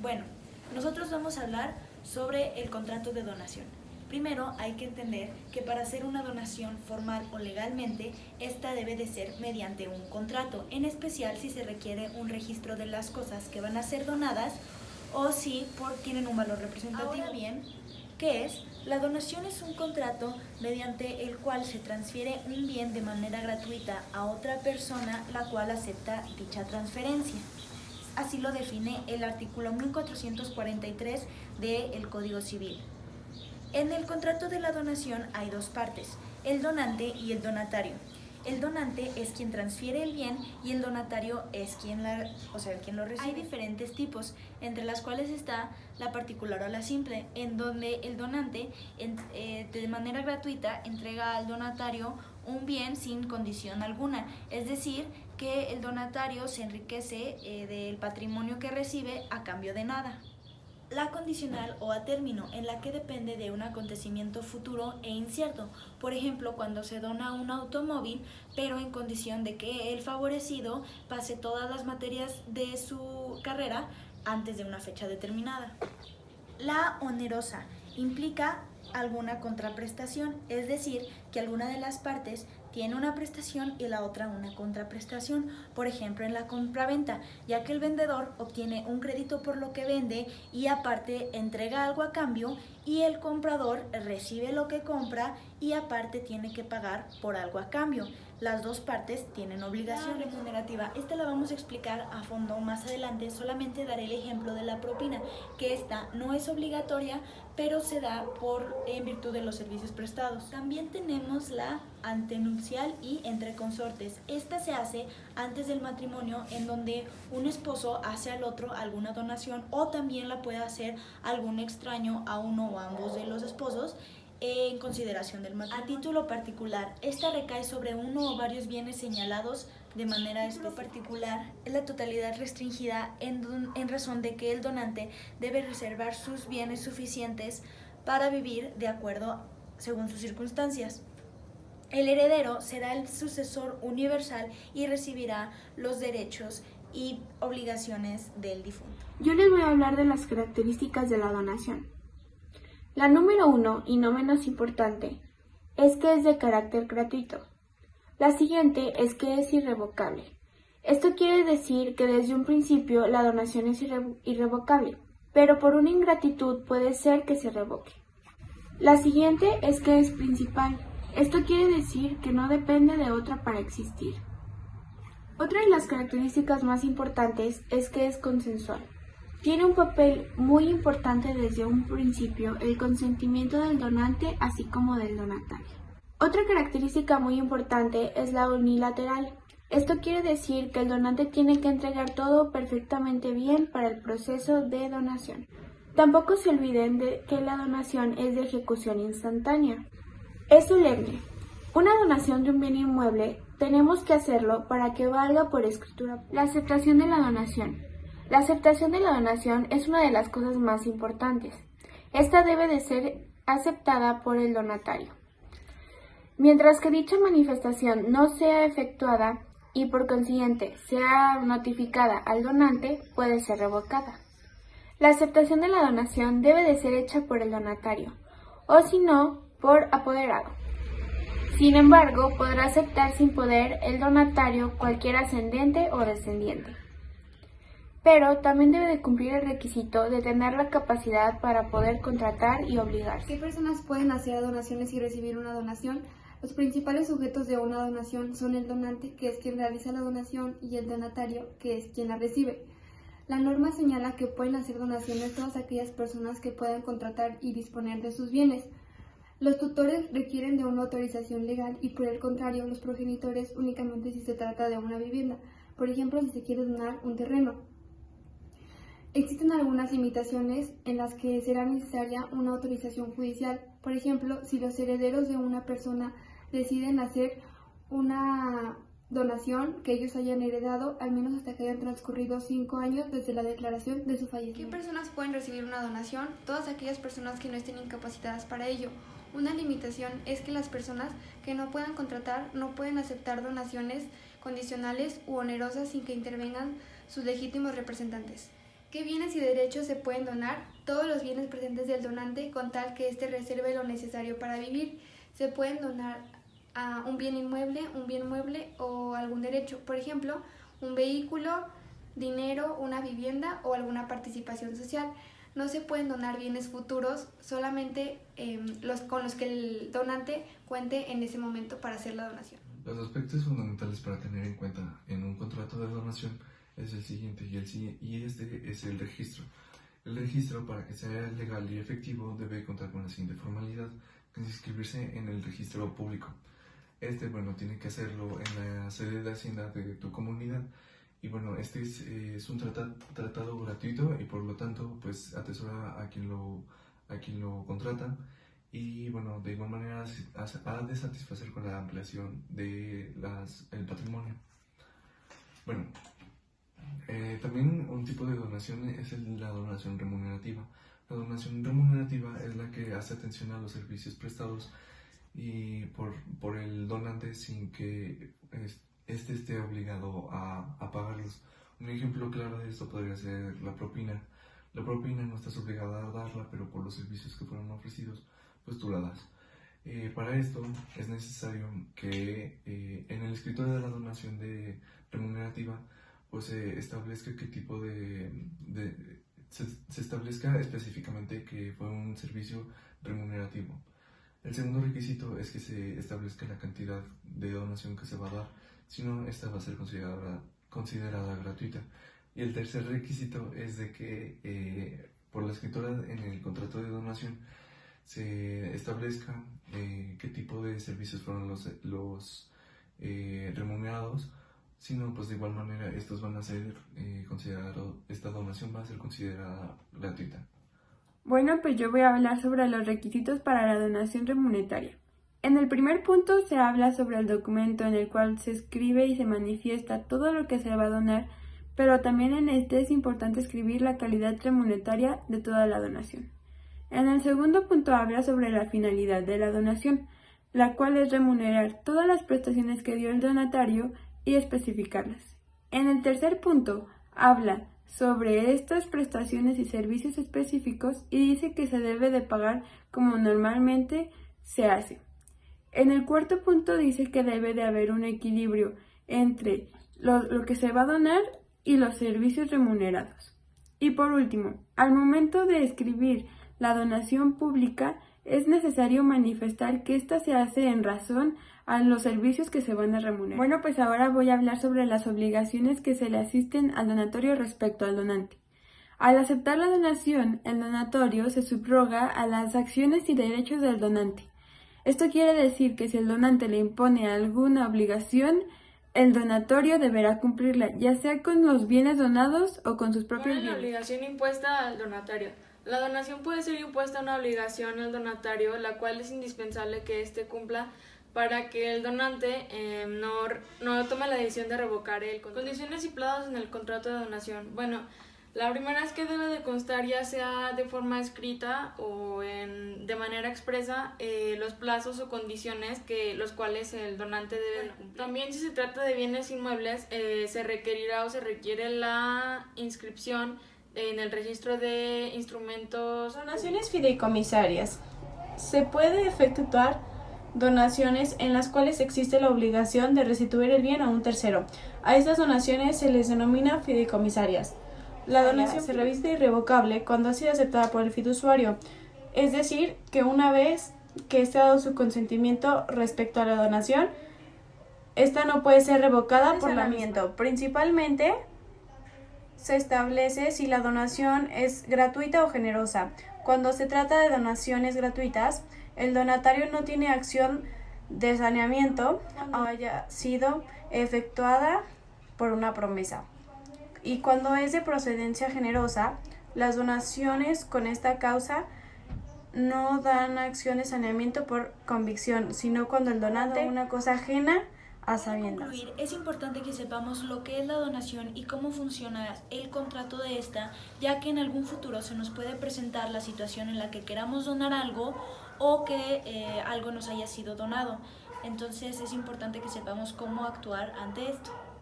Bueno, nosotros vamos a hablar sobre el contrato de donación. Primero hay que entender que para hacer una donación formal o legalmente, esta debe de ser mediante un contrato, en especial si se requiere un registro de las cosas que van a ser donadas o si tienen un valor representativo. Ahora bien, ¿qué es? La donación es un contrato mediante el cual se transfiere un bien de manera gratuita a otra persona, la cual acepta dicha transferencia. Así lo define el artículo 1443 del Código Civil. En el contrato de la donación hay dos partes, el donante y el donatario. El donante es quien transfiere el bien y el donatario es quien lo recibe. Hay diferentes tipos, entre las cuales está la particular o la simple, en donde el donante de manera gratuita entrega al donatario un bien sin condición alguna, es decir, que el donatario se enriquece del patrimonio que recibe a cambio de nada. La condicional o a término, en la que depende de un acontecimiento futuro e incierto, por ejemplo cuando se dona un automóvil, pero en condición de que el favorecido pase todas las materias de su carrera antes de una fecha determinada. La onerosa implica alguna contraprestación, es decir, que alguna de las partes tiene una prestación y la otra una contraprestación, por ejemplo en la compraventa, ya que el vendedor obtiene un crédito por lo que vende y aparte entrega algo a cambio y el comprador recibe lo que compra y aparte tiene que pagar por algo a cambio. Las dos partes tienen obligación remunerativa. Esta la vamos a explicar a fondo más adelante, solamente daré el ejemplo de la propina, que esta no es obligatoria, pero se da en virtud de los servicios prestados. También tenemos la antenupcial y entre consortes. Esta se hace antes del matrimonio, en donde un esposo hace al otro alguna donación o también la puede hacer algún extraño a uno o a ambos de los esposos en consideración del matrimonio. A título particular, esta recae sobre uno o varios bienes señalados de manera particular, es la totalidad restringida en razón de que el donante debe reservar sus bienes suficientes para vivir de acuerdo según sus circunstancias. El heredero será el sucesor universal y recibirá los derechos y obligaciones del difunto. Yo les voy a hablar de las características de la donación. La número 1, y no menos importante, es que es de carácter gratuito. La siguiente es que es irrevocable. Esto quiere decir que desde un principio la donación es irrevocable, pero por una ingratitud puede ser que se revoque. La siguiente es que es principal. Esto quiere decir que no depende de otra para existir. Otra de las características más importantes es que es consensual. Tiene un papel muy importante desde un principio el consentimiento del donante así como del donatario. Otra característica muy importante es la unilateral. Esto quiere decir que el donante tiene que entregar todo perfectamente bien para el proceso de donación. Tampoco se olviden de que la donación es de ejecución instantánea. Es solemne. Una donación de un bien inmueble tenemos que hacerlo para que valga por escritura. La aceptación de la donación. La aceptación de la donación es una de las cosas más importantes. Esta debe de ser aceptada por el donatario. Mientras que dicha manifestación no sea efectuada y por consiguiente sea notificada al donante, puede ser revocada. La aceptación de la donación debe de ser hecha por el donatario, o si no, por apoderado. Sin embargo, podrá aceptar sin poder el donatario cualquier ascendente o descendiente. Pero también debe de cumplir el requisito de tener la capacidad para poder contratar y obligarse. ¿Qué personas pueden hacer donaciones y recibir una donación? Los principales sujetos de una donación son el donante, que es quien realiza la donación, y el donatario, que es quien la recibe. La norma señala que pueden hacer donaciones todas aquellas personas que puedan contratar y disponer de sus bienes. Los tutores requieren de una autorización legal y, por el contrario, los progenitores únicamente si se trata de una vivienda, por ejemplo, si se quiere donar un terreno. Existen algunas limitaciones en las que será necesaria una autorización judicial. Por ejemplo, si los herederos de una persona deciden hacer una donación que ellos hayan heredado, al menos hasta que hayan transcurrido 5 años desde la declaración de su fallecimiento. ¿Qué personas pueden recibir una donación? Todas aquellas personas que no estén incapacitadas para ello. Una limitación es que las personas que no puedan contratar no pueden aceptar donaciones condicionales u onerosas sin que intervengan sus legítimos representantes. ¿Qué bienes y derechos se pueden donar? Todos los bienes presentes del donante con tal que éste reserve lo necesario para vivir. Se pueden donar a un bien inmueble, un bien mueble o algún derecho. Por ejemplo, un vehículo, dinero, una vivienda o alguna participación social. No se pueden donar bienes futuros, solamente los con los que el donante cuente en ese momento para hacer la donación. Los aspectos fundamentales para tener en cuenta en un contrato de donación es el siguiente y este es el registro. El registro, para que sea legal y efectivo, debe contar con la siguiente formalidad, que es inscribirse en el registro público. Tiene que hacerlo en la sede de Hacienda de tu comunidad. Y este es un tratado gratuito y por lo tanto, pues atesora a quien lo contrata. Y de igual manera ha de satisfacer con la ampliación de el patrimonio. También un tipo de donación es la donación remunerativa. La donación remunerativa es la que hace atención a los servicios prestados y por el donante sin que éste esté obligado a pagarlos. Un ejemplo claro de esto podría ser la propina. La propina no estás obligada a darla, pero por los servicios que fueron ofrecidos, pues tú la das. Para esto es necesario que en el escrito de la donación remunerativa pues se establezca qué tipo se establezca específicamente que fue un servicio remunerativo. El segundo requisito es que se establezca la cantidad de donación que se va a dar, si no, esta va a ser considerada gratuita. Y el tercer requisito es de que por la escritura en el contrato de donación se establezca qué tipo de servicios fueron los remunerados, si no, pues de igual manera estos van a ser considerados, esta donación va a ser considerada gratuita. Bueno, pues yo voy a hablar sobre los requisitos para la donación remuneraria. En el primer punto se habla sobre el documento en el cual se escribe y se manifiesta todo lo que se va a donar, pero también en este es importante escribir la calidad remuneraria de toda la donación. En el segundo punto habla sobre la finalidad de la donación, la cual es remunerar todas las prestaciones que dio el donatario y especificarlas. En el tercer punto habla sobre estas prestaciones y servicios específicos y dice que se debe de pagar como normalmente se hace. En el cuarto punto dice que debe de haber un equilibrio entre lo que se va a donar y los servicios remunerados. Y por último, al momento de escribir la donación pública es necesario manifestar que ésta se hace en razón a los servicios que se van a remunerar. Bueno, pues ahora voy a hablar sobre las obligaciones que se le asisten al donatorio respecto al donante. Al aceptar la donación, el donatorio se subroga a las acciones y derechos del donante. Esto quiere decir que si el donante le impone alguna obligación, el donatorio deberá cumplirla, ya sea con los bienes donados o con sus propios bienes. La obligación impuesta al donatario. La donación puede ser impuesta una obligación al donatario, la cual es indispensable que éste cumpla para que el donante no tome la decisión de revocar el contrato. Condiciones y plazos en el contrato de donación. Bueno, la primera es que debe de constar, ya sea de forma escrita o de manera expresa, los plazos o condiciones los cuales el donante debe cumplir. También, si se trata de bienes inmuebles, se requerirá o se requiere la inscripción en el registro de instrumentos. Donaciones fideicomisarias. Se puede efectuar donaciones en las cuales existe la obligación de restituir el bien a un tercero. A estas donaciones se les denomina fideicomisarias. La donación se reviste irrevocable cuando ha sido aceptada por el fiduciario, es decir, que una vez que esté dado su consentimiento respecto a la donación, esta no puede ser revocada por la misma. Principalmente se establece si la donación es gratuita o generosa. Cuando se trata de donaciones gratuitas, el donatario no tiene acción de saneamiento haya sido efectuada por una promesa. Y cuando es de procedencia generosa, las donaciones con esta causa no dan acción de saneamiento por convicción, sino cuando el donante una cosa ajena a sabiendas. Para concluir, es importante que sepamos lo que es la donación y cómo funciona el contrato de esta, ya que en algún futuro se nos puede presentar la situación en la que queramos donar algo o que algo nos haya sido donado. Entonces es importante que sepamos cómo actuar ante esto.